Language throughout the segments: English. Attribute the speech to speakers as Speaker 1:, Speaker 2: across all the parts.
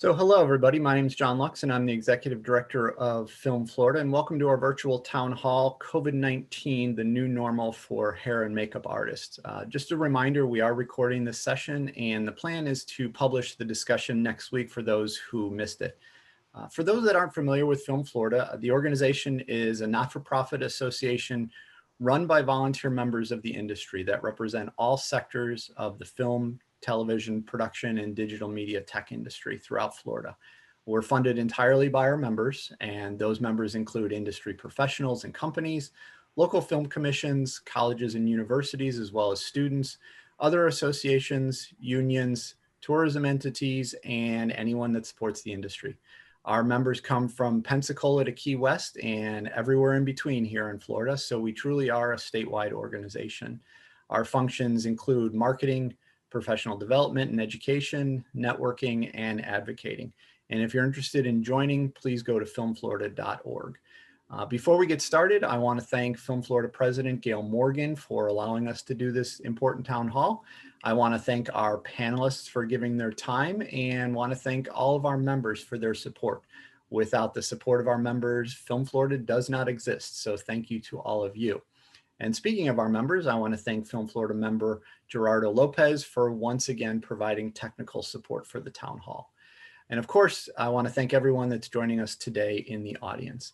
Speaker 1: So hello, everybody. My name is John Lux, and I'm the Executive Director of Film Florida, and welcome to our virtual town hall, COVID-19, the new normal for hair and makeup artists. Just a reminder, we are recording this session, and the plan is to publish the discussion next week for those who missed it. For those that aren't familiar with Film Florida, the organization is a not-for-profit association run by volunteer members of the industry that represent all sectors of the film, television, production, and digital media tech industry throughout Florida. We're funded entirely by our members, and those members include industry professionals and companies, local film commissions, colleges and universities, as well as students, other associations, unions, tourism entities, and anyone that supports the industry. Our members come from Pensacola to Key West and everywhere in between here in Florida, so we truly are a statewide organization. Our functions include marketing, professional development and education, networking, and advocating. And if you're interested in joining, please go to filmflorida.org. Before we get started, I want to thank Film Florida President Gail Morgan for allowing us to do this important town hall. I want to thank our panelists for giving their time and want to thank all of our members for their support. Without the support of our members, Film Florida does not exist. So thank you to all of you. And speaking of our members, I want to thank Film Florida member Gerardo Lopez for once again providing technical support for the town hall. And of course, I want to thank everyone that's joining us today in the audience.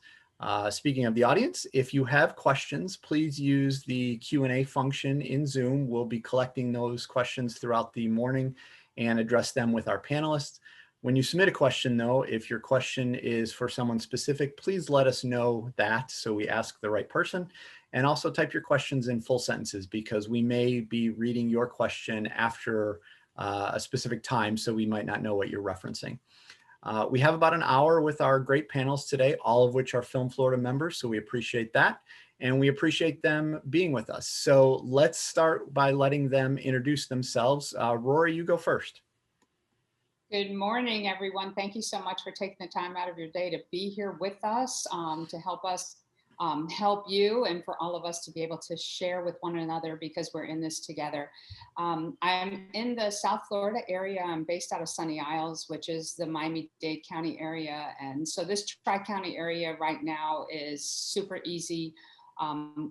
Speaker 1: Speaking of the audience, if you have questions, please use the Q&A function in Zoom. We'll be collecting those questions throughout the morning and address them with our panelists. When you submit a question though, if your question is for someone specific, please let us know that so we ask the right person. And also type your questions in full sentences because we may be reading your question after a specific time, so we might not know what you're referencing. We have about an hour with our great panels today, all of which are Film Florida members, so we appreciate that. And we appreciate them being with us. So let's start by letting them introduce themselves. Rory, you go first.
Speaker 2: Good morning, everyone. Thank you so much for taking the time out of your day to be here with us, to help us help you and for all of us to be able to share with one another because we're in this together. I'm in the South Florida area. I'm based out of Sunny Isles, which is the Miami-Dade County area. And so this Tri-County area right now is super easy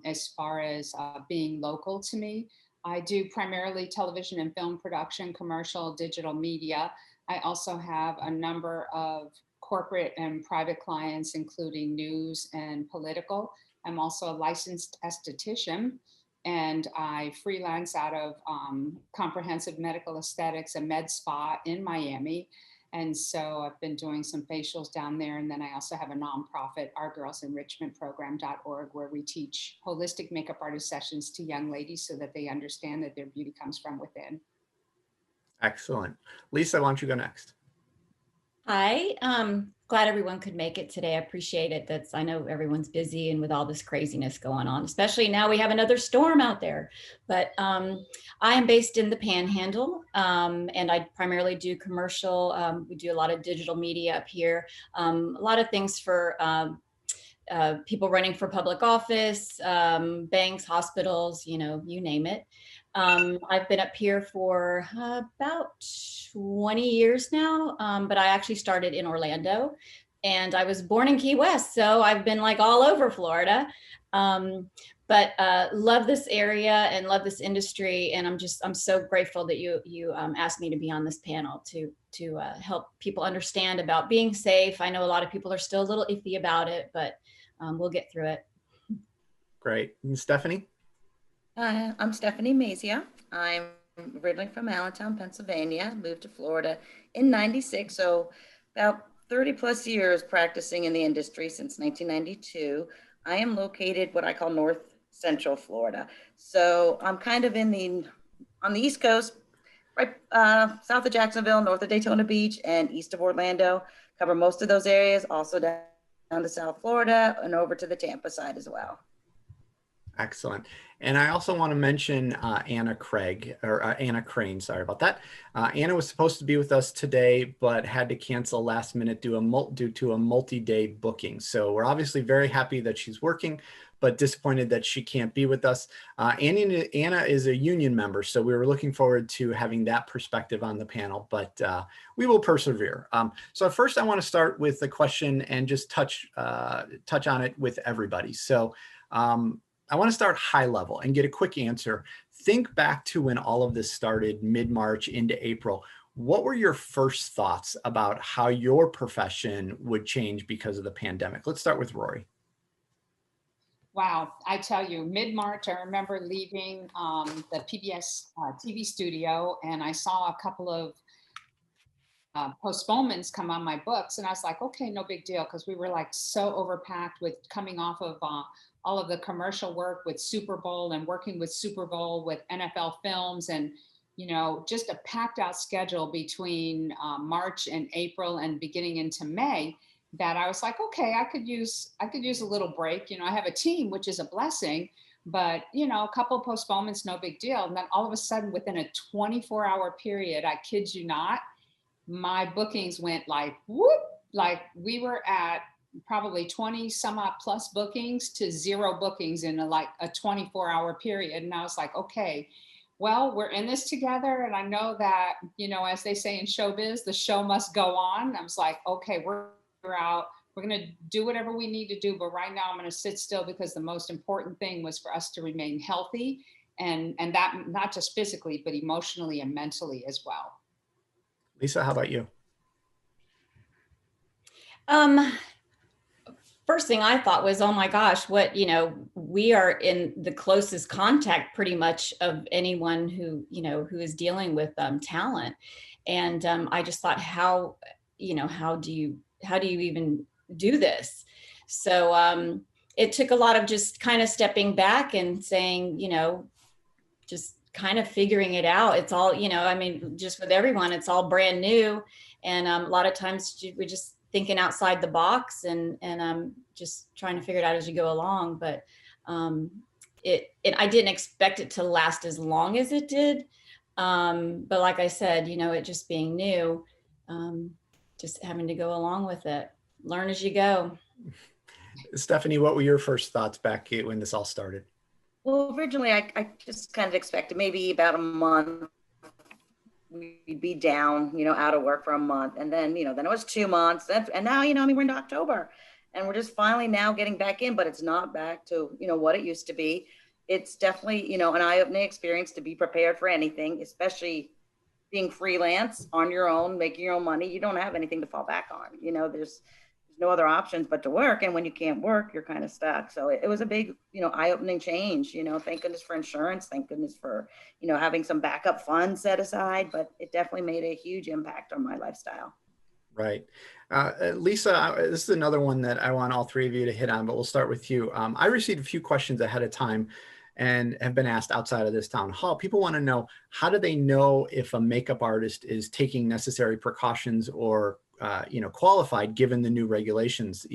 Speaker 2: as far as being local to me. I do primarily television and film production, commercial, digital media. I also have a number of corporate and private clients, including news and political. I'm also a licensed esthetician, and I freelance out of Comprehensive Medical Aesthetics, a med spa in Miami. And so I've been doing some facials down there. And then I also have a nonprofit, ourgirlsenrichmentprogram.org, where we teach holistic makeup artist sessions to young ladies so that they understand that their beauty comes from within.
Speaker 1: Excellent. Lisa, why don't you go next?
Speaker 3: Hi, glad everyone could make it today. I appreciate it. I know everyone's busy and with all this craziness going on, especially now we have another storm out there. But I am based in the Panhandle, and I primarily do commercial. We do a lot of digital media up here, a lot of things for people running for public office, banks, hospitals, you know, you name it. I've been up here for about 20 years now, but I actually started in Orlando and I was born in Key West. So I've been like all over Florida, but love this area and love this industry. And I'm so grateful that you asked me to be on this panel to help people understand about being safe. I know a lot of people are still a little iffy about it, but we'll get through it.
Speaker 1: Great. And Stephanie?
Speaker 4: Hi, I'm Stephanie Mazia. I'm originally from Allentown, Pennsylvania, moved to Florida in '96, so about 30 plus years practicing in the industry since 1992. I am located what I call North Central Florida. So I'm kind of on the East Coast, right south of Jacksonville, north of Daytona Beach, and east of Orlando. Cover most of those areas, also down to South Florida and over to the Tampa side as well.
Speaker 1: Excellent. And I also want to mention Anna Crane, sorry about that. Anna was supposed to be with us today, but had to cancel last minute due to a multi-day booking. So we're obviously very happy that she's working, but disappointed that she can't be with us. Anna is a union member, so we were looking forward to having that perspective on the panel, but we will persevere. So first I want to start with a question and just touch on it with everybody. So I want to start high level and get a quick answer. Think back to when all of this started mid-March into April. What were your first thoughts about how your profession would change because of the pandemic? Let's start with Rory.
Speaker 2: Wow, I tell you, mid-March, I remember leaving the PBS TV studio, and I saw a couple of postponements come on my books, and I was like, okay, no big deal, because we were like so overpacked with coming off of all of the commercial work with Super Bowl and working with Super Bowl with NFL films, and just a packed out schedule between March and April and beginning into May, that I was like, okay, I could use a little break. I have a team, which is a blessing, but a couple of postponements, no big deal. And then all of a sudden, within a 24-hour period, I kid you not, my bookings went like whoop, like we were at probably 20 some odd plus bookings to 0 bookings in a 24-hour period. And I was like, okay, well, we're in this together. And I know that, as they say in showbiz, the show must go on. I was like, okay, we're out. We're going to do whatever we need to do. But right now I'm going to sit still, because the most important thing was for us to remain healthy, and that not just physically, but emotionally and mentally as well.
Speaker 1: Lisa, how about you?
Speaker 3: First thing I thought was, oh my gosh, we are in the closest contact pretty much of anyone who is dealing with talent. And I just thought, how do you even do this? So it took a lot of just kind of stepping back and saying, just kind of figuring it out. It's all, just with everyone, it's all brand new. And a lot of times we're just thinking outside the box and just trying to figure it out as you go along. But I didn't expect it to last as long as it did. But like I said, it just being new, just having to go along with it, learn as you go.
Speaker 1: Stephanie, what were your first thoughts back when this all started?
Speaker 4: Well, originally I just kind of expected maybe about a month we'd be down, out of work for a month. And then, then it was 2 months. And now, we're into October, and we're just finally now getting back in, but it's not back to, what it used to be. It's definitely, an eye-opening experience to be prepared for anything, especially being freelance on your own, making your own money. You don't have anything to fall back on. There's no other options but to work. And when you can't work, you're kind of stuck. So it was a big, eye-opening change. Thank goodness for insurance. Thank goodness for, having some backup funds set aside. But it definitely made a huge impact on my lifestyle.
Speaker 1: Right. Lisa, this is another one that I want all three of you to hit on, but we'll start with you. I received a few questions ahead of time and have been asked outside of this town hall. People want to know, how do they know if a makeup artist is taking necessary precautions or qualified given the new regulations?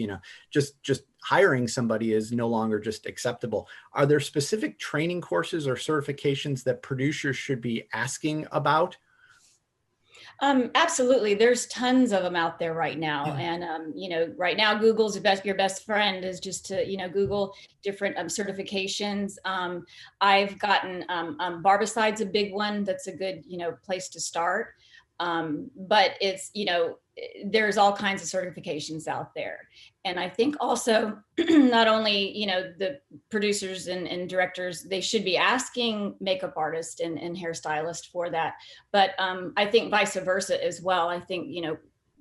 Speaker 1: Just hiring somebody is no longer just acceptable. Are there specific training courses or certifications that producers should be asking about?
Speaker 3: Absolutely. There's tons of them out there right now. And, right now, Google's your best friend is just to, Google different certifications. I've gotten Barbicide's a big one. That's a good, place to start. But it's, there's all kinds of certifications out there. And I think also not only, the producers and directors, they should be asking makeup artists and hairstylists for that. But I think vice versa as well. I think,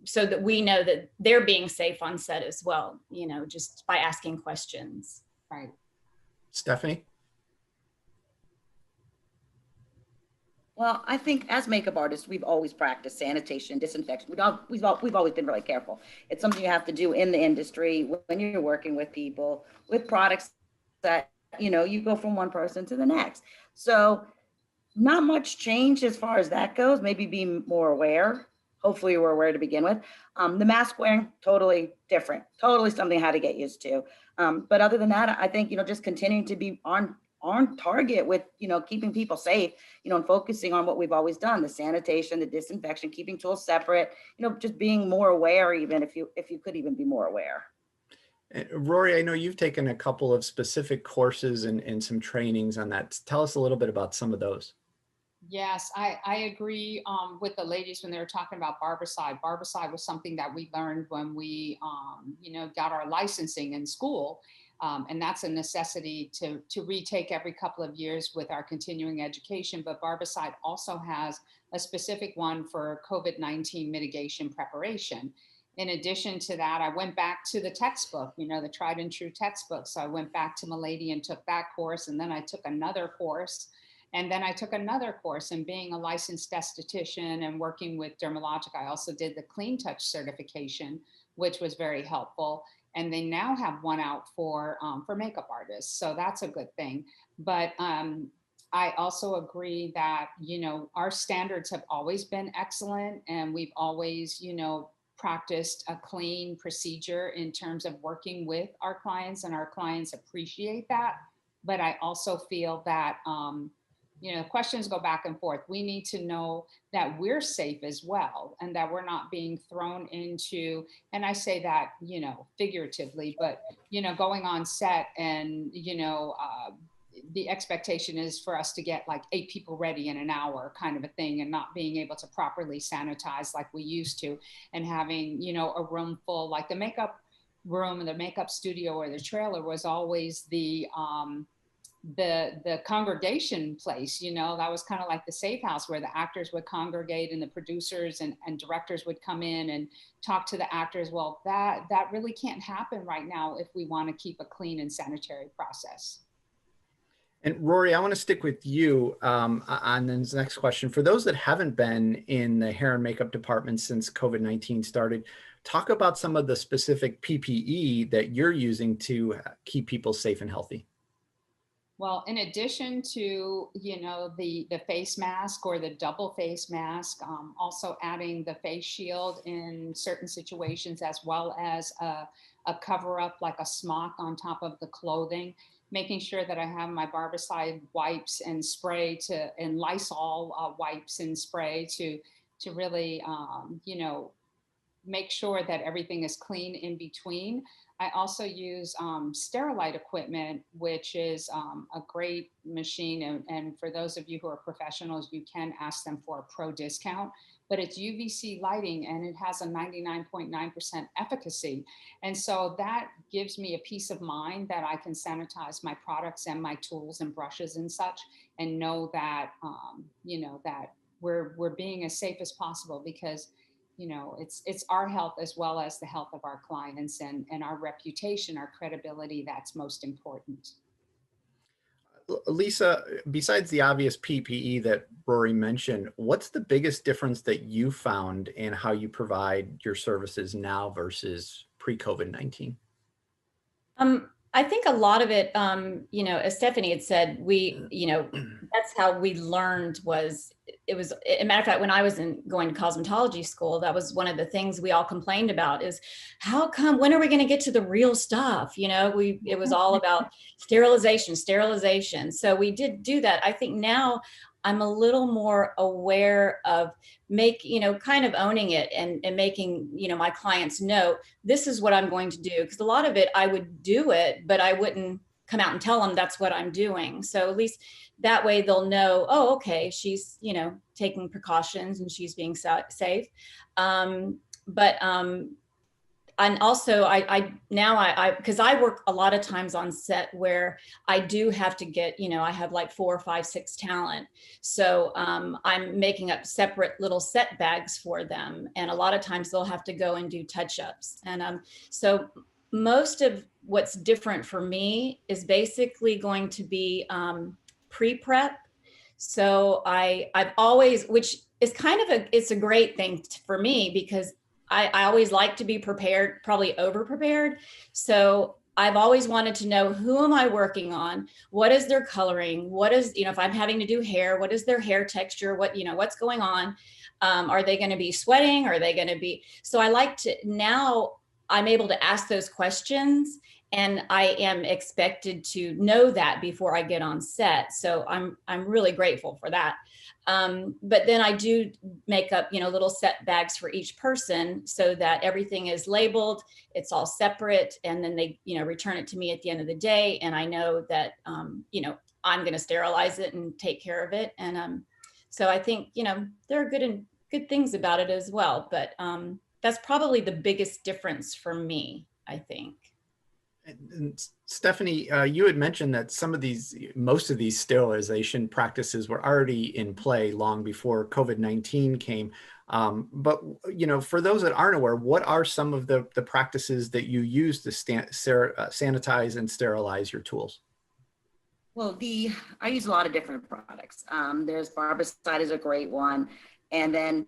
Speaker 3: so that we know that they're being safe on set as well, just by asking questions.
Speaker 2: Right.
Speaker 1: Stephanie?
Speaker 4: Well, I think as makeup artists, we've always practiced sanitation, disinfection. We've always been really careful. It's something you have to do in the industry when you're working with people, with products that, you go from one person to the next. So not much change as far as that goes, maybe be more aware, hopefully you were aware to begin with. The mask wearing, totally different, totally something I had to get used to. But other than that, I think, just continuing to be on target with, keeping people safe, and focusing on what we've always done, the sanitation, the disinfection, keeping tools separate, just being more aware, even if you could even be more aware.
Speaker 1: Rory, I know you've taken a couple of specific courses and some trainings on that. Tell us a little bit about some of those.
Speaker 2: Yes, I agree with the ladies when they were talking about barbicide. Barbicide was something that we learned when we, got our licensing in school. And that's a necessity to retake every couple of years with our continuing education. But barbicide also has a specific one for COVID-19 mitigation preparation. In addition to that, I went back to the textbook, the tried and true textbook. So I went back to Milady and took that course. And then I took another course. And then I took another course. And being a licensed esthetician and working with Dermalogic, I also did the Clean Touch certification, which was very helpful. And they now have one out for makeup artists. So that's a good thing. But I also agree that, our standards have always been excellent. And we've always, practiced a clean procedure in terms of working with our clients, and our clients appreciate that. But I also feel that, questions go back and forth. We need to know that we're safe as well, and that we're not being thrown into, and I say that, figuratively, but, going on set and, the expectation is for us to get like 8 people ready in an hour kind of a thing, and not being able to properly sanitize like we used to, and having, a room full, like the makeup room and the makeup studio or the trailer was always the congregation place, that was kind of like the safe house where the actors would congregate and the producers and directors would come in and talk to the actors. Well, that really can't happen right now if we want to keep a clean and sanitary process.
Speaker 1: And Rory, I want to stick with you on this next question. For those that haven't been in the hair and makeup department since COVID-19 started, talk about some of the specific PPE that you're using to keep people safe and healthy.
Speaker 2: Well, in addition to, the face mask or the double face mask, also adding the face shield in certain situations, as well as a cover up like a smock on top of the clothing, making sure that I have my barbicide wipes and spray and Lysol wipes and spray to really, make sure that everything is clean in between. I also use Sterilite equipment, which is a great machine. And for those of you who are professionals, you can ask them for a pro discount, but it's UVC lighting and it has a 99.9% efficacy. And so that gives me a peace of mind that I can sanitize my products and my tools and brushes and such, and know that, that we're being as safe as possible, because it's our health as well as the health of our clients and our reputation, our credibility, that's most important.
Speaker 1: Lisa, besides the obvious PPE that Rory mentioned, what's the biggest difference that you found in how you provide your services now versus pre-COVID-19?
Speaker 3: I think a lot of it, as Stephanie had said, that's how we learned it was, a matter of fact, when I was going to cosmetology school, that was one of the things we all complained about is when are we going to get to the real stuff? It was all about sterilization. So we did do that. I think now I'm a little more aware of kind of owning it and making, my clients know this is what I'm going to do. Because a lot of it, I would do it, but I wouldn't come out and tell them that's what I'm doing. So at least that way they'll know, oh, okay, she's, taking precautions and she's being safe. And also because I work a lot of times on set where I do have to get, I have like 4, 5, 6 talent. So I'm making up separate little set bags for them. And a lot of times they'll have to go and do touch-ups. And so most of what's different for me is basically going to be pre-prep. So I've always, which is kind of it's a great thing for me, because I always like to be prepared, probably over prepared. So I've always wanted to know, who am I working on? What is their coloring? What is, if I'm having to do hair, what is their hair texture? What's going on? Are they going to be sweating? Are they going to be? So I like to, now I'm able to ask those questions, and I am expected to know that before I get on set. So I'm really grateful for that. But then I do make up, little set bags for each person so that everything is labeled, it's all separate, and then they, return it to me at the end of the day. And I know that, I'm going to sterilize it and take care of it. And so I think, there are good things about it as well. But that's probably the biggest difference for me, I think.
Speaker 1: And Stephanie, you had mentioned that most of these sterilization practices were already in play long before COVID-19 came. But, for those that aren't aware, what are some of the practices that you use to sanitize and sterilize your tools?
Speaker 4: Well, I use a lot of different products. There's barbicide is a great one. And then,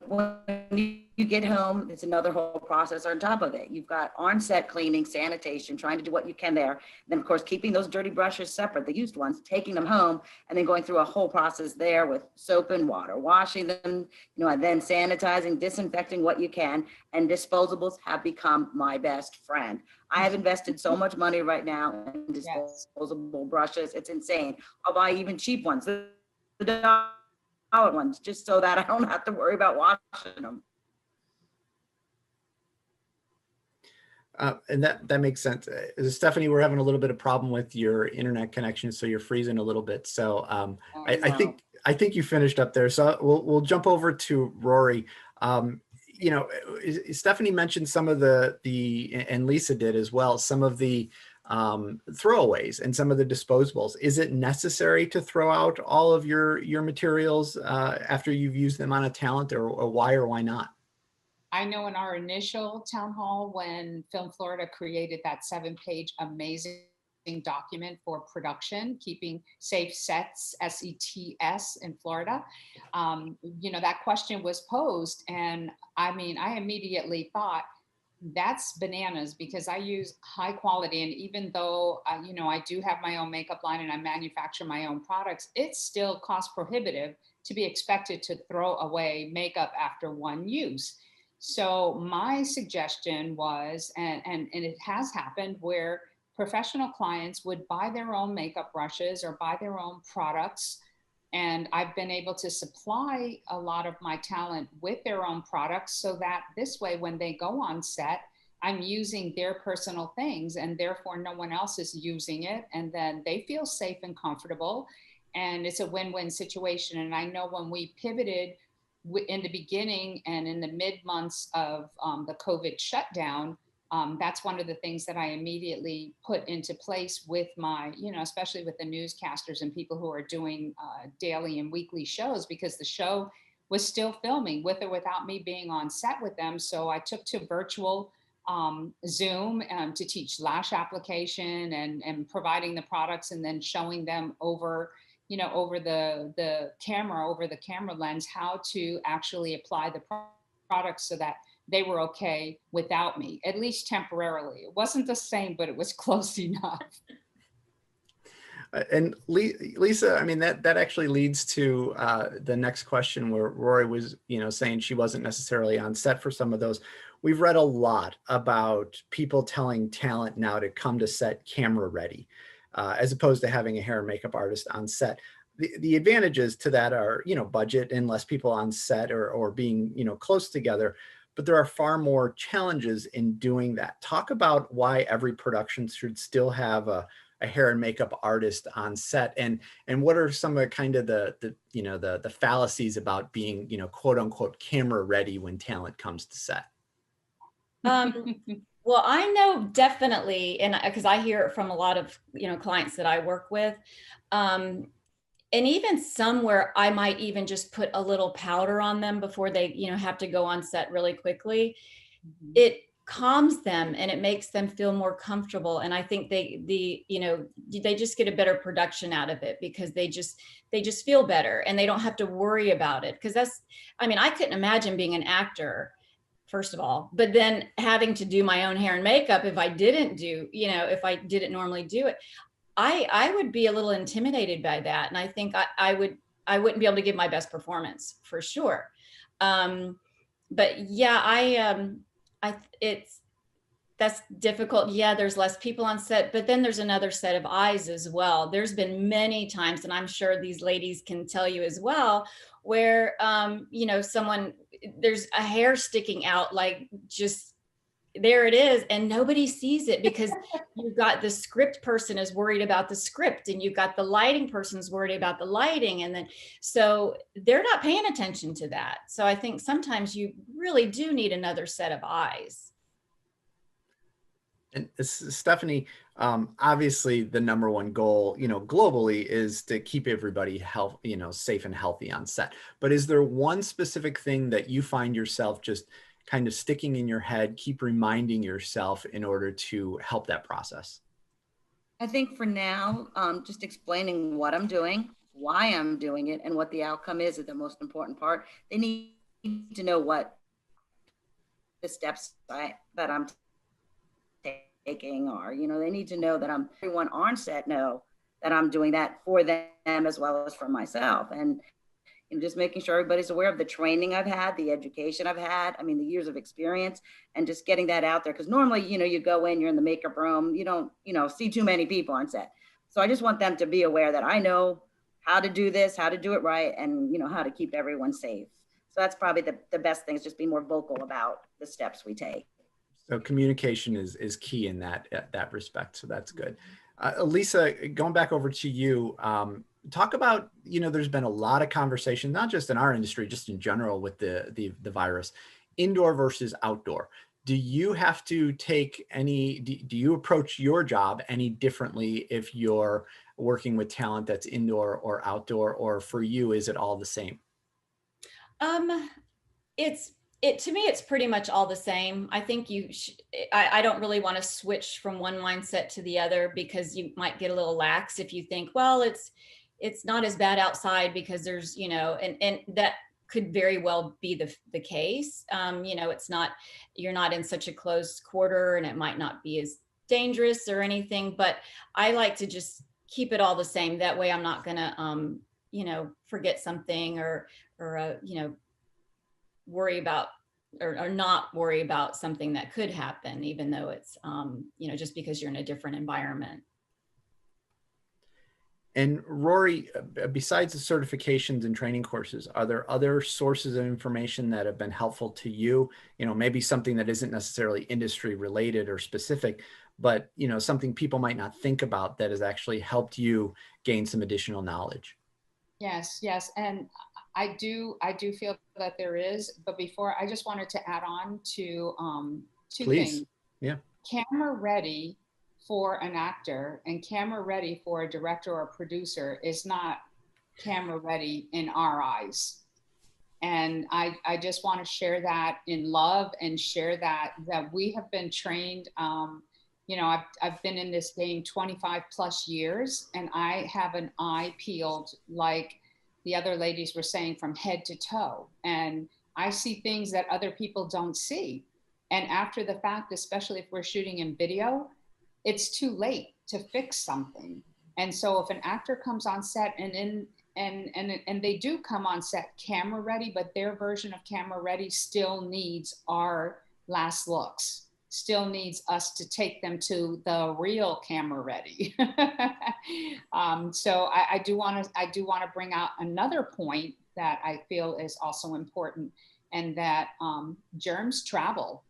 Speaker 4: when you get home, it's another whole process on top of it. You've got on-set cleaning, sanitation, trying to do what you can there. And then, of course, keeping those dirty brushes separate, the used ones, taking them home, and then going through a whole process there with soap and water, washing them, and then sanitizing, disinfecting what you can. And disposables have become my best friend. I have invested so much money right now in disposable brushes. It's insane. I'll buy even cheap ones, the dollar ones, just so that I don't have to worry about washing them.
Speaker 1: And that makes sense. Stephanie, we're having a little bit of problem with your internet connection, so you're freezing a little bit. So I think you finished up there. So we'll jump over to Rory. Stephanie mentioned some of and Lisa did as well, some of the throwaways and some of the disposables. Is it necessary to throw out all of your materials after you've used them on a talent, or why not?
Speaker 2: I know in our initial town hall, when Film Florida created that 7-page amazing document for production, keeping safe sets, SETS in Florida, that question was posed. And I immediately thought, that's bananas, because I use high quality. And even though, I do have my own makeup line and I manufacture my own products, it's still cost prohibitive to be expected to throw away makeup after one use. So my suggestion was, and it has happened, where professional clients would buy their own makeup brushes or buy their own products. And I've been able to supply a lot of my talent with their own products, so that this way, when they go on set, I'm using their personal things, and therefore no one else is using it. And then they feel safe and comfortable, and it's a win-win situation. And I know when we pivoted in the beginning and in the mid months of the COVID shutdown, that's one of the things that I immediately put into place with my, especially with the newscasters and people who are doing daily and weekly shows, because the show was still filming with or without me being on set with them. So I took to virtual Zoom to teach lash application and providing the products, and then showing them over the camera lens, how to actually apply the products so that they were okay without me, at least temporarily. It wasn't the same, but it was close enough.
Speaker 1: And Lisa, that actually leads to the next question, where Rory was, saying she wasn't necessarily on set for some of those. We've read a lot about people telling talent now to come to set camera ready, as opposed to having a hair and makeup artist on set. The advantages to that are, budget and less people on set, or being, close together. But there are far more challenges in doing that. Talk about why every production should still have a hair and makeup artist on set, and what are some of the fallacies about being, quote unquote, camera ready when talent comes to set.
Speaker 3: Well, I know definitely, and because I hear it from a lot of clients that I work with, and even somewhere I might even just put a little powder on them before they have to go on set really quickly. Mm-hmm. It calms them and it makes them feel more comfortable, and I think they just get a better production out of it, because they just feel better and they don't have to worry about it. Because I couldn't imagine being an actor, first of all, but then having to do my own hair and makeup if I didn't normally do it. I would be a little intimidated by that. And I think I I wouldn't be able to give my best performance for sure. But yeah, that's difficult. Yeah, there's less people on set, but then there's another set of eyes as well. There's been many times, and I'm sure these ladies can tell you as well, where, you know, there's a hair sticking out, like just there it is, and nobody sees it because you've got the script person is worried about the script, and you've got the lighting person's worried about the lighting, and then so they're not paying attention to that. So I think sometimes you really do need another set of eyes.
Speaker 1: And Stephanie, obviously the number one goal, you know, globally is to keep everybody safe and healthy on set. But is there one specific thing that you find yourself just kind of sticking in your head, keep reminding yourself in order to help that process?
Speaker 4: I think for now, just explaining what I'm doing, why I'm doing it, and what the outcome is the most important part. They need to know what the steps that I'm taking are. You know, they need to know that everyone on set know that I'm doing that for them as well as for myself. And just making sure everybody's aware of the training I've had, the education I've had, I mean, the years of experience, and just getting that out there. Because normally, you know, you go in, you're in the makeup room, you don't, you know, see too many people on set. So I just want them to be aware that I know how to do this, how to do it right, and, you know, how to keep everyone safe. So that's probably the best thing, is just be more vocal about the steps we take.
Speaker 1: So communication is key in that respect. So that's good. Lisa, going back over to you, talk about, you know, there's been a lot of conversation, not just in our industry, just in general with the virus, indoor versus outdoor. Do you have to take do you approach your job any differently if you're working with talent that's indoor or outdoor, or for you, is it all the same?
Speaker 3: To me, it's pretty much all the same. I think I don't really want to switch from one mindset to the other, because you might get a little lax if you think, well, it's not as bad outside because there's, you know, and that could very well be the case. You know, you're not in such a close quarter, and it might not be as dangerous or anything, but I like to just keep it all the same. That way I'm not gonna, you know, forget something or you know, worry about or not worry about something that could happen, even though it's, you know, just because you're in a different environment.
Speaker 1: And Rory, besides the certifications and training courses, are there other sources of information that have been helpful to you? You know, maybe something that isn't necessarily industry related or specific, but, you know, something people might not think about that has actually helped you gain some additional knowledge.
Speaker 2: Yes, yes. And I do feel that there is, but before, I just wanted to add on to two
Speaker 1: Please.
Speaker 2: things.
Speaker 1: Yeah.
Speaker 2: Camera ready for an actor and camera ready for a director or a producer is not camera ready in our eyes. And I just want to share that in love, and share that we have been trained. You know, I've been in this game 25 plus years, and I have an eye peeled, like the other ladies were saying, from head to toe. And I see things that other people don't see. And after the fact, especially if we're shooting in video, it's too late to fix something. And so if an actor comes on set and they do come on set camera ready, but their version of camera ready still needs our last looks, still needs us to take them to the real camera ready. So I do want to bring out another point that I feel is also important, and that germs travel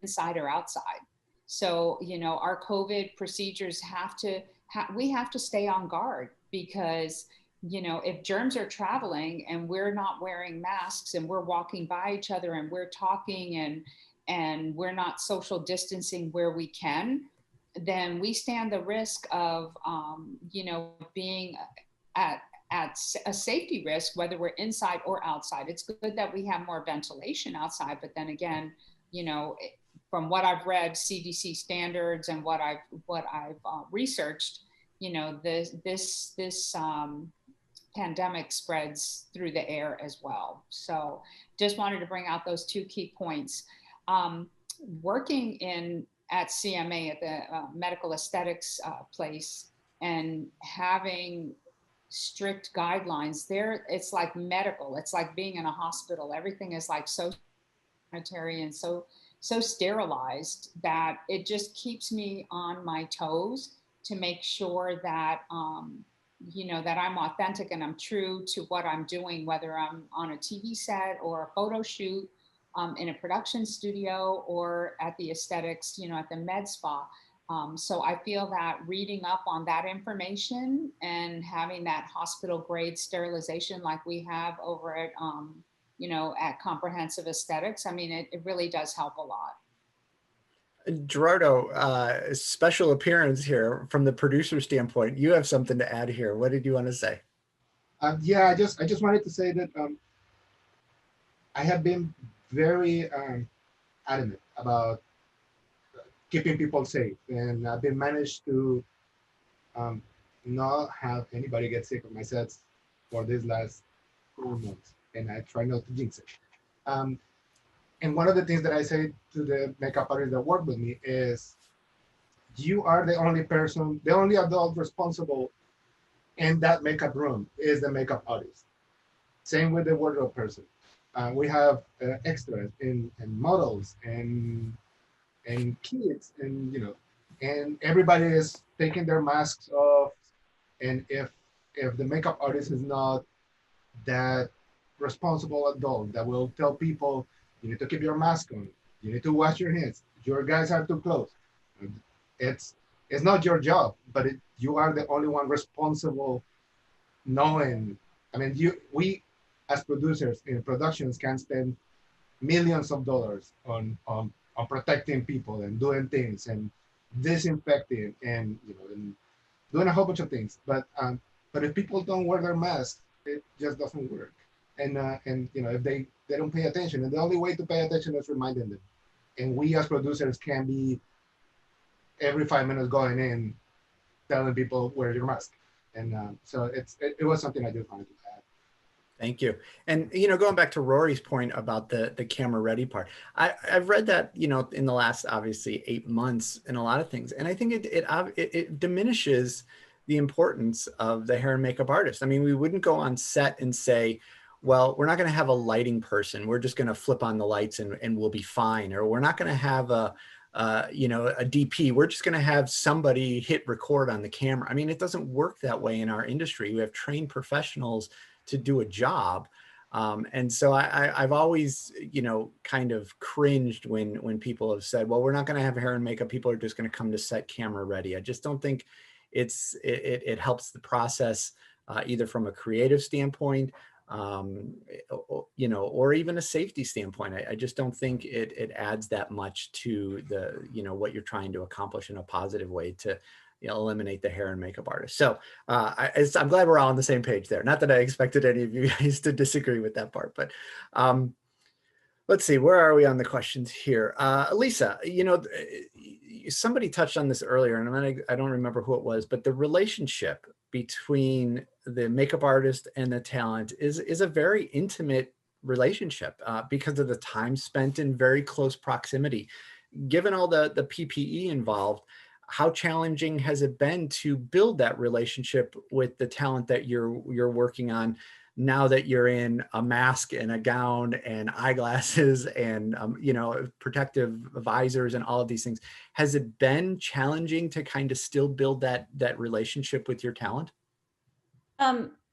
Speaker 2: inside or outside. So, you know, our COVID procedures we have to stay on guard, because, you know, if germs are traveling and we're not wearing masks and we're walking by each other and we're talking and we're not social distancing where we can, then we stand the risk of, you know, being at a safety risk, whether we're inside or outside. It's good that we have more ventilation outside, but then again, you know, from what I've read, CDC standards, and what I've researched, you know, this pandemic spreads through the air as well. So just wanted to bring out those two key points. Working at CMA, at the medical aesthetics place, and having strict guidelines. There, it's like medical. It's like being in a hospital. Everything is like so sanitary and so sterilized that it just keeps me on my toes to make sure that you know, that I'm authentic and I'm true to what I'm doing, whether I'm on a TV set or a photo shoot, in a production studio, or at the aesthetics, you know, at the med spa. So I feel that reading up on that information and having that hospital grade sterilization like we have over at, you know, at Comprehensive Aesthetics, I mean, it really does help a lot.
Speaker 1: Gerardo, special appearance here from the producer standpoint. You have something to add here. What did you want to say?
Speaker 5: Yeah, I just wanted to say that I have been very adamant about keeping people safe, and I've been managed to not have anybody get sick on my sets for these last 4 months, and I try not to jinx it. Um, and one of the things that I say to the makeup artists that work with me is, you are the only person, the only adult responsible in that makeup room is the makeup artist. Same with the wardrobe person. We have extras and models and kids, and you know, and everybody is taking their masks off. And if the makeup artist is not that responsible adult that will tell people, you need to keep your mask on, you need to wash your hands, your guys are too close. It's it's not your job, but you are the only one responsible, knowing. I mean, we as producers in productions can spend millions of dollars on protecting people and doing things and disinfecting and, you know, and doing a whole bunch of things. But if people don't wear their masks, it just doesn't work. And you know, if they don't pay attention, and the only way to pay attention is reminding them. And we as producers can be every 5 minutes going in telling people wear your mask. And so it was something I just wanted to add.
Speaker 1: Thank you. And, you know, going back to Rory's point about the camera ready part, I've read that, you know, in the last, obviously 8 months in a lot of things. And I think it diminishes the importance of the hair and makeup artist. I mean, we wouldn't go on set and say, well, we're not going to have a lighting person. We're just going to flip on the lights and we'll be fine. Or we're not going to have you know, a DP. We're just going to have somebody hit record on the camera. I mean, it doesn't work that way in our industry. We have trained professionals to do a job. And so I've always, you know, kind of cringed when people have said, well, we're not going to have hair and makeup. People are just going to come to set camera ready. I just don't think it helps the process, either from a creative standpoint, you know, or even a safety standpoint. I just don't think it adds that much to the, you know, what you're trying to accomplish in a positive way to, you know, eliminate the hair and makeup artist. So I'm glad we're all on the same page there. Not that I expected any of you guys to disagree with that part, but let's see, where are we on the questions here? Lisa, you know, somebody touched on this earlier, and I don't remember who it was, but the relationship between the makeup artist and the talent is a very intimate relationship because of the time spent in very close proximity. Given all the PPE involved, how challenging has it been to build that relationship with the talent that you're working on now that you're in a mask and a gown and eyeglasses and you know, protective visors and all of these things? Has it been challenging to kind of still build that relationship with your talent?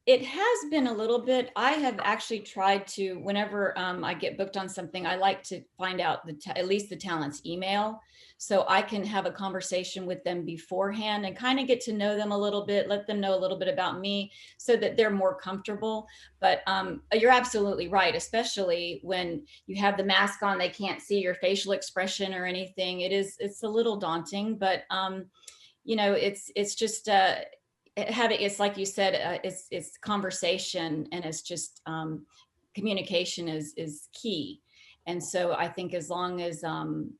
Speaker 3: It has been a little bit. I have actually tried to, whenever I get booked on something, I like to find out at least the talent's email, so I can have a conversation with them beforehand and kind of get to know them a little bit, let them know a little bit about me so that they're more comfortable. But you're absolutely right, especially when you have the mask on, they can't see your facial expression or anything. It's a little daunting, but you know, it's just it's like you said, it's conversation, and it's just communication is key. And so I think as long as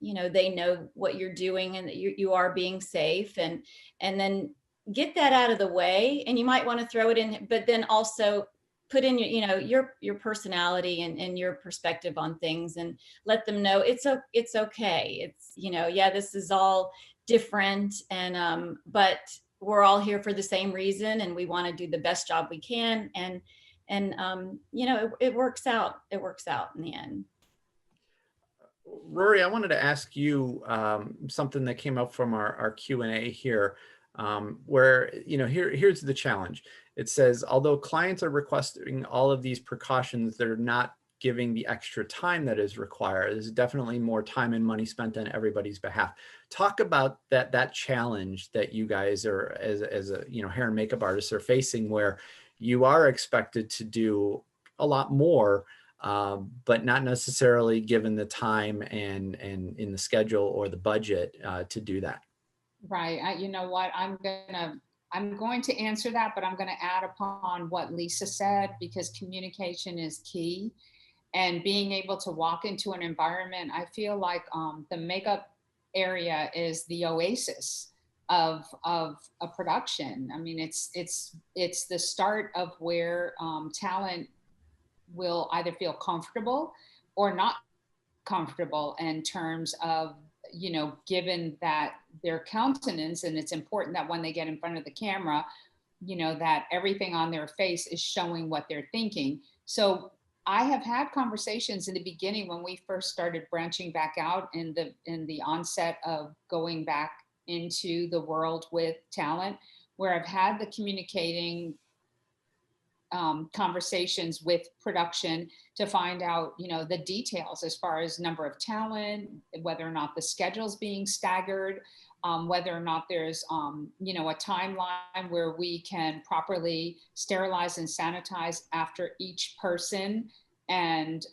Speaker 3: you know, they know what you're doing and that you are being safe, and then get that out of the way, and you might want to throw it in, but then also put in your, you know, your personality and your perspective on things, and let them know it's okay. It's, you know, yeah, this is all different, and but we're all here for the same reason, and we want to do the best job we can. And you know, it works out. It works out in the end.
Speaker 1: Rory, I wanted to ask you something that came up from our Q&A here, where, you know, here's the challenge. It says, although clients are requesting all of these precautions, they're not giving the extra time that is required. There's definitely more time and money spent on everybody's behalf. Talk about that challenge that you guys are, as a, you know, hair and makeup artists are facing, where you are expected to do a lot more, but not necessarily given the time and in the schedule or the budget to do that.
Speaker 2: Right. You know what? I'm going to answer that, but I'm going to add upon what Lisa said, because communication is key. And being able to walk into an environment, I feel like the makeup area is the oasis of a production. I mean, it's the start of where talent will either feel comfortable or not comfortable in terms of, you know, given that their countenance, and it's important that when they get in front of the camera, you know, that everything on their face is showing what they're thinking. So I have had conversations in the beginning when we first started branching back out in the onset of going back into the world with talent, where I've had the communicating conversations with production to find out, you know, the details as far as number of talent, whether or not the schedule's being staggered, whether or not there's, you know, a timeline where we can properly sterilize and sanitize after each person. And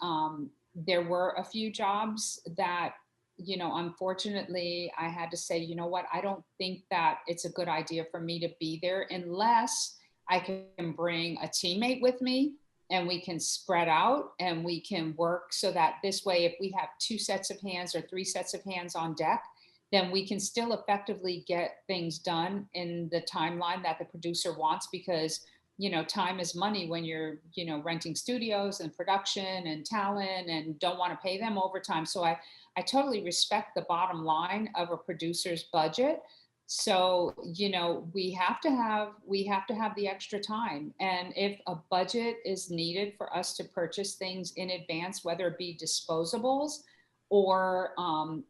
Speaker 2: there were a few jobs that, you know, unfortunately, I had to say, you know what, I don't think that it's a good idea for me to be there unless I can bring a teammate with me and we can spread out and we can work so that this way, if we have 2 sets of hands or 3 sets of hands on deck, then we can still effectively get things done in the timeline that the producer wants, because, you know, time is money when you're, you know, renting studios and production and talent and don't want to pay them overtime. So I totally respect the bottom line of a producer's budget. So, you know, we have to have the extra time. And if a budget is needed for us to purchase things in advance, whether it be disposables or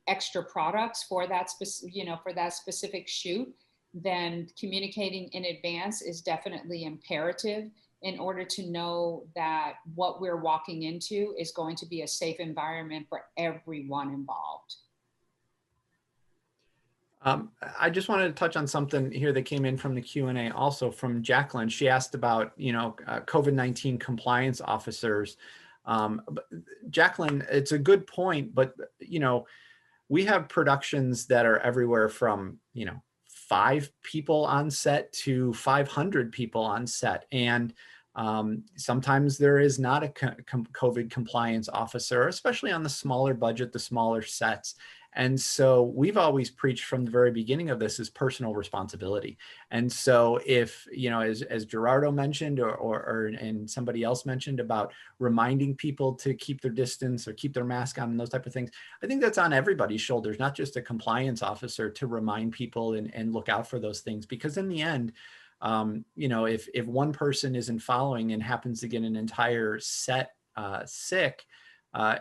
Speaker 2: extra products for that specific shoot, then communicating in advance is definitely imperative in order to know that what we're walking into is going to be a safe environment for everyone involved.
Speaker 1: I just wanted to touch on something here that came in from the Q&A, also from Jacqueline. She asked about, you know, COVID-19 compliance officers. Jacqueline, it's a good point, but, you know, we have productions that are everywhere from, you know, 5 people on set to 500 people on set. And sometimes there is not a COVID compliance officer, especially on the smaller budget, the smaller sets. And so we've always preached from the very beginning of this is personal responsibility. And so if, you know, as Gerardo mentioned, and somebody else mentioned about reminding people to keep their distance or keep their mask on and those type of things, I think that's on everybody's shoulders, not just a compliance officer, to remind people and look out for those things. Because in the end, you know, if one person isn't following and happens to get an entire set sick,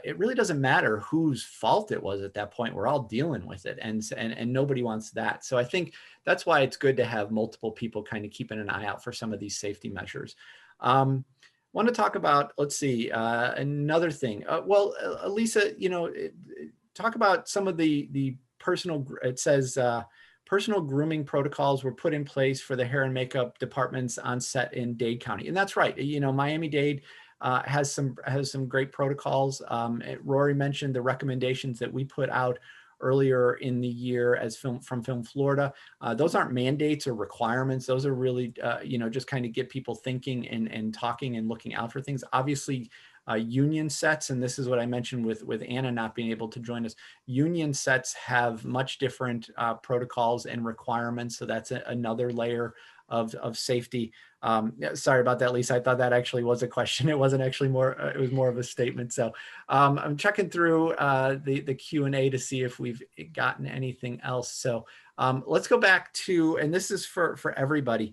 Speaker 1: it really doesn't matter whose fault it was at that point. We're all dealing with it, and nobody wants that. So I think that's why it's good to have multiple people kind of keeping an eye out for some of these safety measures. Want to talk about, let's see, another thing. Well, Lisa, you know, talk about some of the personal, it says, personal grooming protocols were put in place for the hair and makeup departments on set in Dade County. And that's right. You know, Miami-Dade has some great protocols. Rory mentioned the recommendations that we put out earlier in the year as from Film Florida. Those aren't mandates or requirements. Those are really, you know, just kind of get people thinking and talking and looking out for things. Obviously, union sets, and this is what I mentioned with Anna not being able to join us, union sets have much different protocols and requirements. So that's another layer of safety. Sorry about that, Lisa. I thought that actually was a question. It wasn't actually more, it was more of a statement. So I'm checking through the Q&A to see if we've gotten anything else. So Let's go back to, and this is for everybody,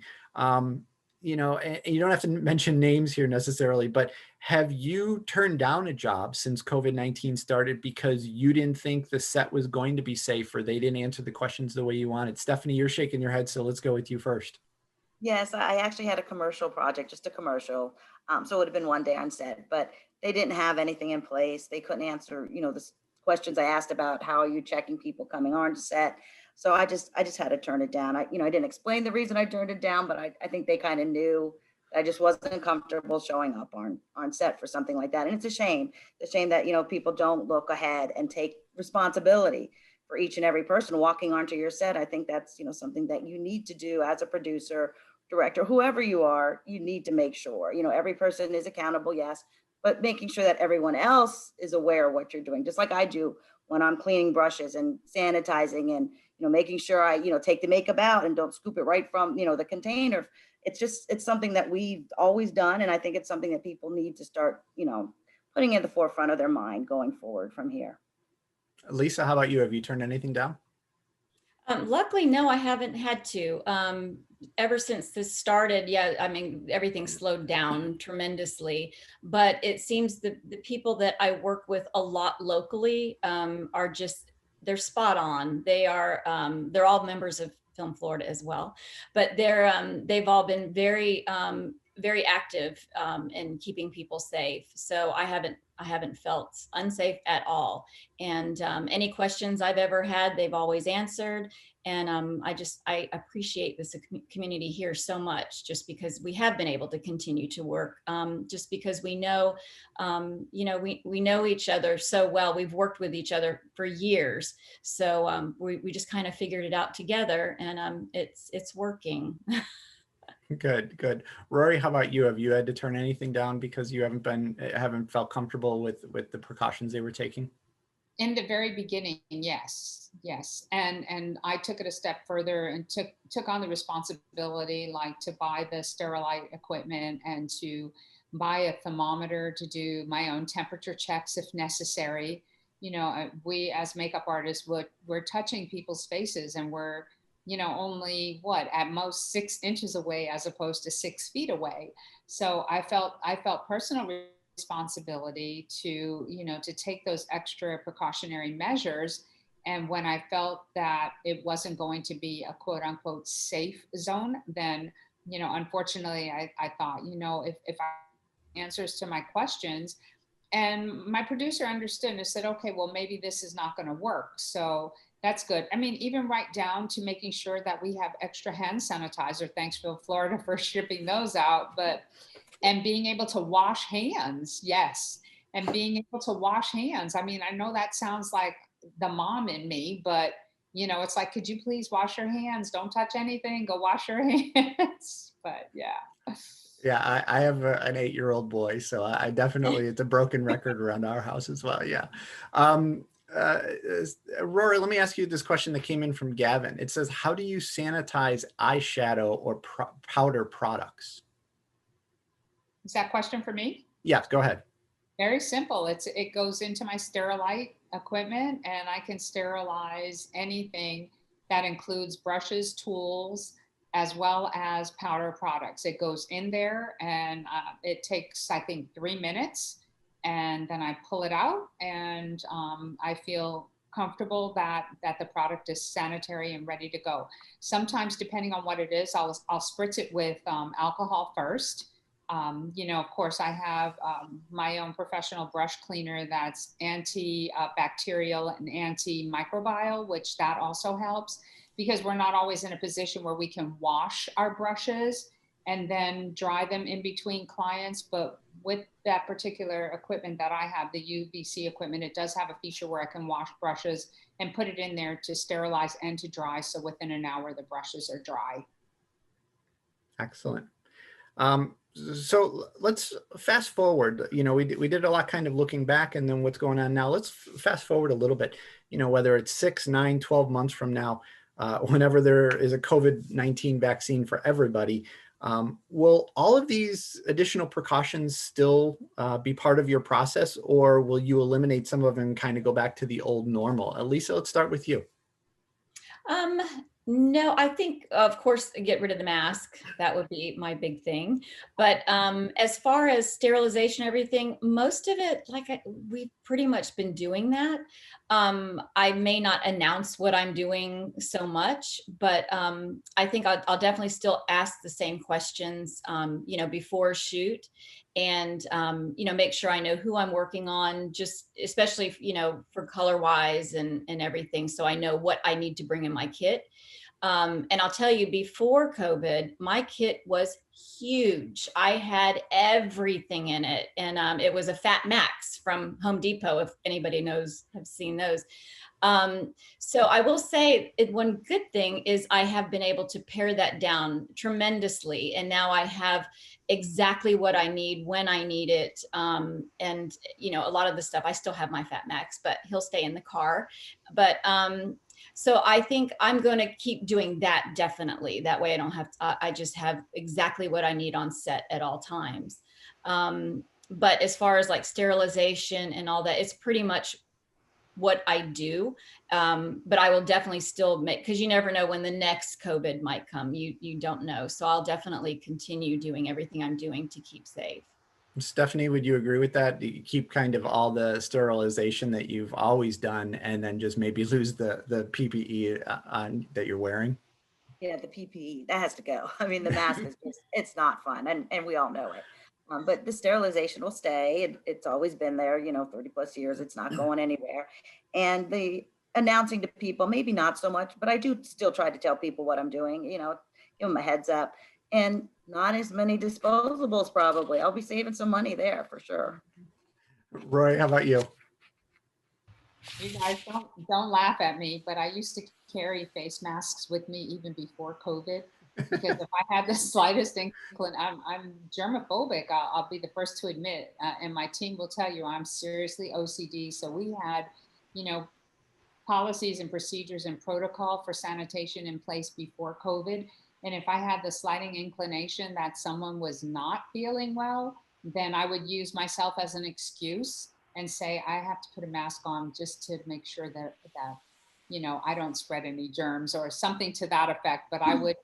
Speaker 1: you know, and you don't have to mention names here necessarily, but have you turned down a job since COVID-19 started because you didn't think the set was going to be safe or they didn't answer the questions the way you wanted? Stephanie, you're shaking your head, so let's go with you first.
Speaker 4: Yes, I actually had a commercial project, just a commercial. So it would have been one day on set, but they didn't have anything in place. They couldn't answer, the questions I asked about how are you checking people coming on set. So I just had to turn it down. I didn't explain the reason I turned it down, but I think they kind of knew I just wasn't comfortable showing up on set for something like that. And it's a shame. It's a shame that, people don't look ahead and take responsibility for each and every person walking onto your set. I think that's, something that you need to do as a producer, director, whoever you are. You need to make sure, every person is accountable, yes, but making sure that everyone else is aware of what you're doing, just like I do when I'm cleaning brushes and sanitizing and, making sure I, take the makeup out and don't scoop it right from, the container. It's something that we've always done. And I think it's something that people need to start, putting in the forefront of their mind going forward from here.
Speaker 1: Lisa, how about you? Have you turned anything down?
Speaker 3: Luckily, no, I haven't had to. Ever since this started, yeah, I mean, everything slowed down tremendously, but it seems the people that I work with a lot locally are just, they're spot on. They're all members of Film Florida as well, but they've all been very, very active in keeping people safe. So I haven't felt unsafe at all. And any questions I've ever had, they've always answered. And I appreciate this community here so much, just because we have been able to continue to work, just because we know, we know each other so well. We've worked with each other for years. So we just kind of figured it out together, and it's working.
Speaker 1: Good, good. Rory, how about you? Have you had to turn anything down because you haven't felt comfortable with the precautions they were taking?
Speaker 2: In the very beginning, yes. And I took it a step further and took on the responsibility, like to buy the sterilite equipment and to buy a thermometer to do my own temperature checks if necessary. We as makeup artists we're touching people's faces, and we're, only at most 6 inches away as opposed to 6 feet away. So I felt personal responsibility to, to take those extra precautionary measures. And when I felt that it wasn't going to be a quote unquote safe zone, then, unfortunately, I thought, if I answers to my questions, and my producer understood and said, okay, well, maybe this is not going to work. So that's good. I mean, even right down to making sure that we have extra hand sanitizer. Thanks, Phil Florida, for shipping those out. And being able to wash hands. Yes. And being able to wash hands. I mean, I know that sounds like the mom in me, but it's like, could you please wash your hands? Don't touch anything. Go wash your hands. But yeah.
Speaker 1: Yeah, I have an 8-year-old boy, so I definitely, it's a broken record around our house as well. Yeah. Rory, let me ask you this question that came in from Gavin. It says, how do you sanitize eyeshadow or powder products?
Speaker 2: Is that question for me?
Speaker 1: Yes, go ahead.
Speaker 2: Very simple. It goes into my sterilite equipment, and I can sterilize anything that includes brushes, tools, as well as powder products. It goes in there, and it takes, I think, 3 minutes, and then I pull it out, and I feel comfortable that the product is sanitary and ready to go. Sometimes, depending on what it is, I'll spritz it with alcohol first. Of course, I have my own professional brush cleaner that's antibacterial and antimicrobial, which that also helps, because we're not always in a position where we can wash our brushes and then dry them in between clients. But with that particular equipment that I have, the UVC equipment, it does have a feature where I can wash brushes and put it in there to sterilize and to dry. So within an hour, the brushes are dry.
Speaker 1: Excellent. So let's fast forward. We did a lot kind of looking back and then what's going on now. Let's fast forward a little bit, whether it's 6, 9, 12 months from now, whenever there is a COVID-19 vaccine for everybody, will all of these additional precautions still be part of your process, or will you eliminate some of them and kind of go back to the old normal? Lisa, let's start with you.
Speaker 3: No, I think, of course, get rid of the mask. That would be my big thing. But as far as sterilization, everything, most of it, we've pretty much been doing that. I may not announce what I'm doing so much, but I think I'll definitely still ask the same questions, before shoot, and make sure I know who I'm working on, just especially, for color wise and everything. So I know what I need to bring in my kit. And I'll tell you, before COVID, my kit was huge. I had everything in it. And it was a Fat Max from Home Depot, if anybody have seen those. So I will say one good thing is I have been able to pare that down tremendously. And now I have exactly what I need when I need it. And a lot of the stuff, I still have my Fat Max, but he'll stay in the car. But so I think I'm going to keep doing that, definitely. That way I don't have I just have exactly what I need on set at all times. But as far as like sterilization and all that, it's pretty much what I do. But I will definitely still because you never know when the next COVID might come. You don't know. So I'll definitely continue doing everything I'm doing to keep safe.
Speaker 1: Stephanie, would you agree with that? Do you keep kind of all the sterilization that you've always done and then just maybe lose the PPE on that you're wearing?
Speaker 4: Yeah, the PPE, that has to go. I mean, the mask is just, it's not fun, and we all know it. But the sterilization will stay. It's always been there, 30 plus years. It's not going anywhere. And the announcing to people, maybe not so much, but I do still try to tell people what I'm doing, give them a heads up. And not as many disposables, probably. I'll be saving some money there for sure.
Speaker 1: Roy, how about you?
Speaker 2: You guys don't laugh at me, but I used to carry face masks with me even before COVID, because if I had the slightest inkling, I'm germophobic. I'll be the first to admit, and my team will tell you I'm seriously OCD. So we had, policies and procedures and protocol for sanitation in place before COVID. And if I had the slighting inclination that someone was not feeling well, then I would use myself as an excuse and say, I have to put a mask on just to make sure that I don't spread any germs or something to that effect. But I would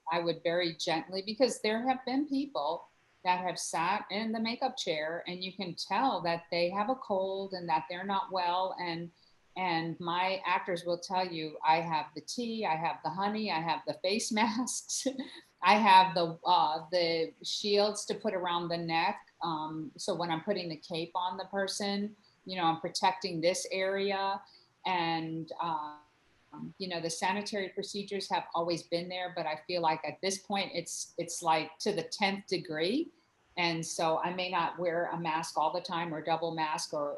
Speaker 2: very gently, because there have been people that have sat in the makeup chair and you can tell that they have a cold and that they're not well. And my actors will tell you, I have the tea, I have the honey, I have the face masks, I have the shields to put around the neck. So when I'm putting the cape on the person, I'm protecting this area. And, the sanitary procedures have always been there, but I feel like at this point, it's like to the 10th degree. And so I may not wear a mask all the time or double mask or,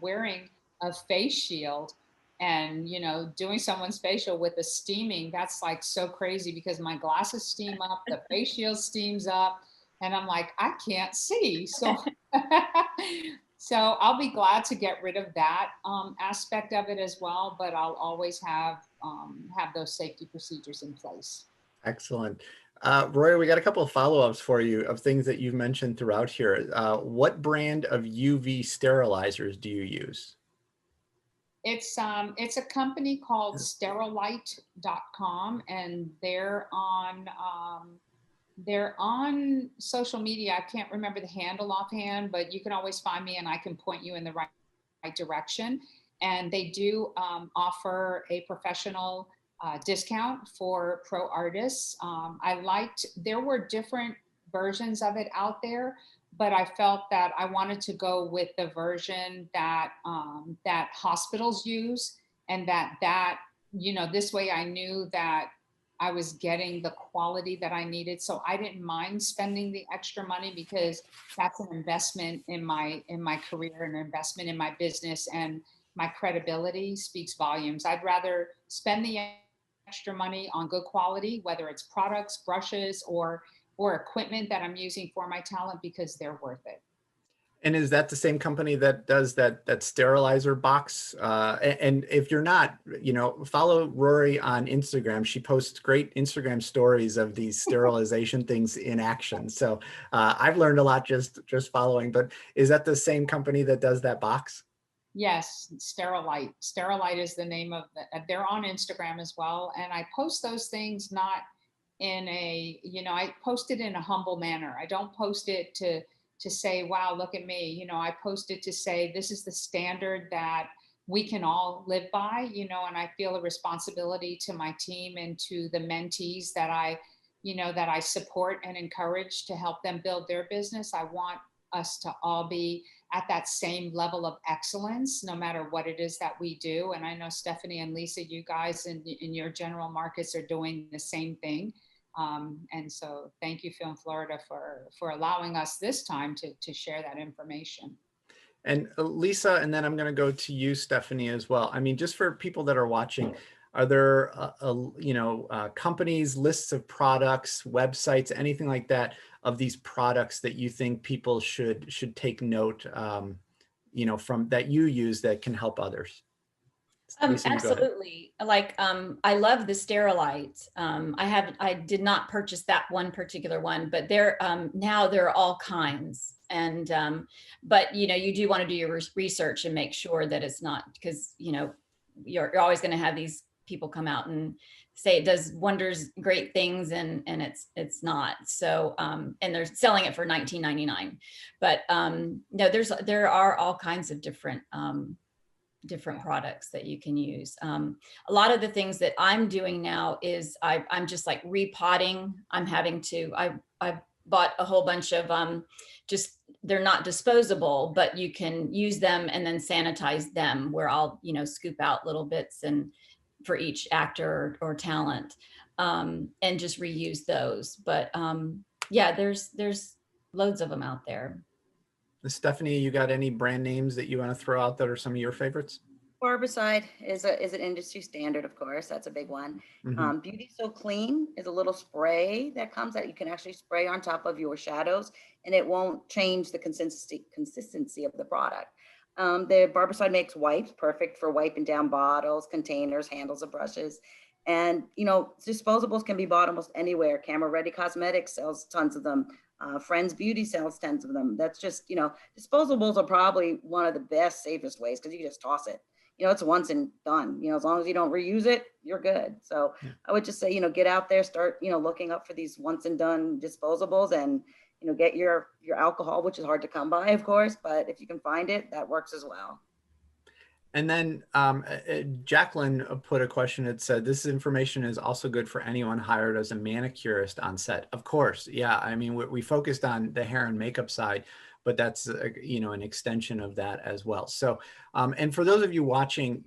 Speaker 2: wearing a face shield and, doing someone's facial with a steaming, that's like so crazy because my glasses steam up, the face shield steams up, and I'm like, I can't see. So, so I'll be glad to get rid of that aspect of it as well, but I'll always have those safety procedures in place.
Speaker 1: Excellent. Roy, we got a couple of follow-ups for you of things that you've mentioned throughout here. What brand of UV sterilizers do you use?
Speaker 2: It's a company called sterilite.com, and they're on social media. I can't remember the handle offhand, but you can always find me and I can point you in the right direction. And they do offer a professional discount for pro artists. There were different versions of it out there, but I felt that I wanted to go with the version that that hospitals use, and that this way I knew that I was getting the quality that I needed. So I didn't mind spending the extra money because that's an investment in my career, an investment in my business, and my credibility speaks volumes. I'd rather spend the extra money on good quality, whether it's products, brushes, or equipment that I'm using for my talent, because they're worth it.
Speaker 1: And is that the same company that does that sterilizer box? And if you're not, follow Rory on Instagram. She posts great Instagram stories of these sterilization things in action. So I've learned a lot just following. But is that the same company that does that box?
Speaker 2: Yes, Sterilite. Sterilite is the name of they're on Instagram as well. And I post those things not in a, I post it in a humble manner. I don't post it to say, wow, look at me. I post it to say, this is the standard that we can all live by, and I feel a responsibility to my team and to the mentees that I support and encourage to help them build their business. I want us to all be at that same level of excellence, no matter what it is that we do. And I know Stephanie and Lisa, you guys in your general markets are doing the same thing. And so thank you, Film Florida, for allowing us this time to share that information.
Speaker 1: And Lisa, and then I'm going to go to you, Stephanie, as well. I mean, just for people that are watching, are there, companies, lists of products, websites, anything like that of these products that you think people should take note, from that you use that can help others? Lisa,
Speaker 3: Absolutely. Like, I love the Sterilite. I did not purchase that one particular one, but now there are all kinds. And, but you do want to do your research and make sure that it's not, because, you're always going to have these people come out and say it does wonders, great things, and it's not. So, and they're selling it for $19.99. But no, there are all kinds of different products that you can use. A lot of the things that I'm doing now is I'm just like repotting. I've bought a whole bunch of they're not disposable, but you can use them and then sanitize them, where I'll scoop out little bits and for each actor or talent, and just reuse those. But yeah, there's loads of them out there.
Speaker 1: Stephanie, you got any brand names that you want to throw out that are some of your favorites?
Speaker 4: Barbicide is an industry standard, of course. That's a big one.
Speaker 1: Mm-hmm.
Speaker 4: Beauty So Clean is a little spray that comes out. You can actually spray on top of your shadows, and it won't change the consistency of the product. The Barbicide makes wipes, perfect for wiping down bottles, containers, handles of brushes. And, disposables can be bought almost anywhere. Camera Ready Cosmetics sells tons of them. Friends Beauty sells tons of them. That's just, disposables are probably one of the best, safest ways, because you can just toss it. It's once and done. As long as you don't reuse it, you're good. So yeah. I would just say, get out there, start, looking up for these once and done disposables, and, get your alcohol, which is hard to come by, of course, but if you can find it, that works as well.
Speaker 1: And then Jacqueline put a question that said, this information is also good for anyone hired as a manicurist on set. Of course. Yeah. I mean, we focused on the hair and makeup side, but that's, an extension of that as well. So, and for those of you watching,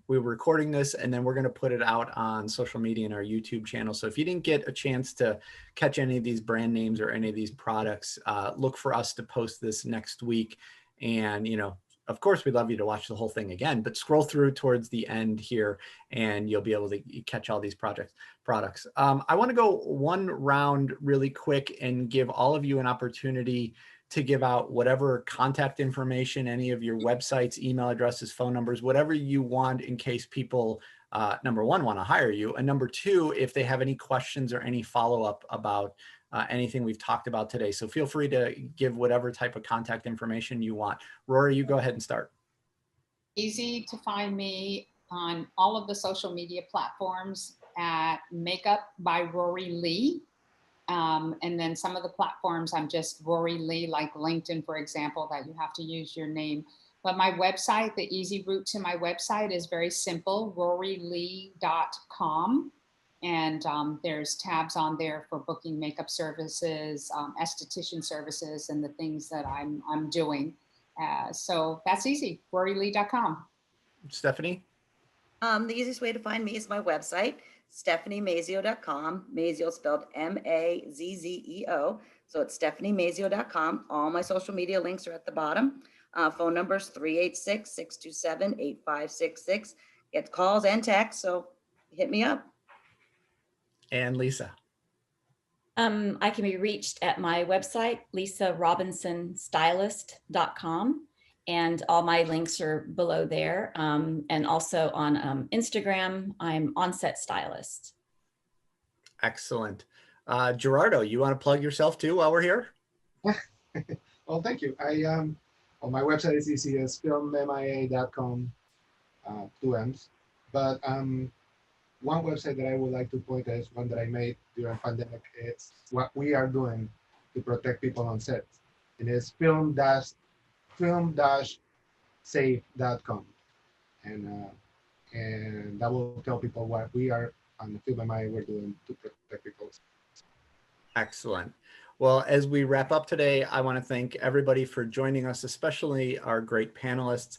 Speaker 1: we're recording this, and then we're going to put it out on social media and our YouTube channel. So if you didn't get a chance to catch any of these brand names or any of these products, look for us to post this next week. And, of course, we'd love you to watch the whole thing again, but scroll through towards the end here and you'll be able to catch all these products. I want to go one round really quick and give all of you an opportunity to give out whatever contact information, any of your websites, email addresses, phone numbers, whatever you want, in case people, number one, want to hire you. And number two, if they have any questions or any follow-up about anything we've talked about today. So feel free to give whatever type of contact information you want. Rory, you go ahead and start.
Speaker 2: Easy to find me on all of the social media platforms at MakeupByRoryLee. And then some of the platforms, I'm just Rory Lee, like LinkedIn, for example, that you have to use your name. But my website, the easy route to my website is very simple, rorylee.com. And there's tabs on there for booking makeup services, esthetician services, and the things that I'm doing. So that's easy, rorylee.com.
Speaker 1: Stephanie?
Speaker 4: The easiest way to find me is my website, stephaniemazio.com. Mazio spelled M-A-Z-Z-E-O. So it's stephaniemazio.com. All my social media links are at the bottom. Phone numbers 386-627-8566. Get calls and texts, so hit me up.
Speaker 1: And Lisa?
Speaker 3: I can be reached at my website, lisarobinsonstylist.com. And all my links are below there. And also on Instagram, I'm Onset Stylist.
Speaker 1: Excellent. Gerardo, you want to plug yourself too while we're here?
Speaker 5: Well, thank you. Well, my website is easy as filmmia.com, 2 M's. But one website that I would like to point out is one that I made during pandemic. It's what we are doing to protect people on set. And it's film-safe.com. And that will tell people what we are on the Film MIA we're doing to protect people.
Speaker 1: Excellent. Well, as we wrap up today, I want to thank everybody for joining us, especially our great panelists.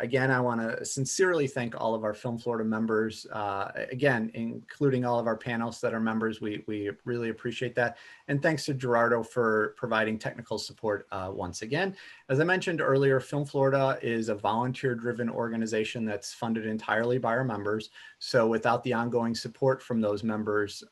Speaker 1: Again, I want to sincerely thank all of our Film Florida members, again, including all of our panelists that are members. We really appreciate that. And thanks to Gerardo for providing technical support once again. As I mentioned earlier, Film Florida is a volunteer-driven organization that's funded entirely by our members. So without the ongoing support from those members,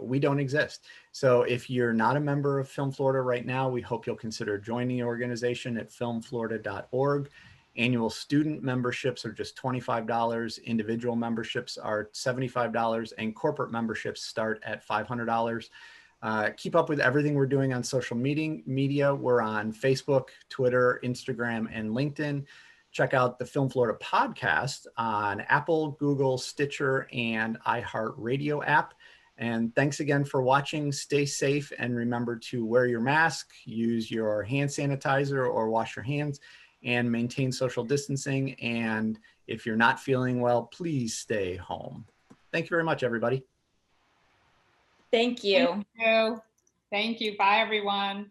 Speaker 1: we don't exist. So if you're not a member of Film Florida right now, we hope you'll consider joining the organization at filmflorida.org. Annual student memberships are just $25. Individual memberships are $75, and corporate memberships start at $500. Keep up with everything we're doing on social media. We're on Facebook, Twitter, Instagram, and LinkedIn. Check out the Film Florida podcast on Apple, Google, Stitcher, and iHeartRadio app. And thanks again for watching. Stay safe, and remember to wear your mask, use your hand sanitizer or wash your hands, and maintain social distancing. And if you're not feeling well, please stay home. Thank you very much, everybody.
Speaker 3: Thank you.
Speaker 2: Thank you. Thank you. Bye, everyone.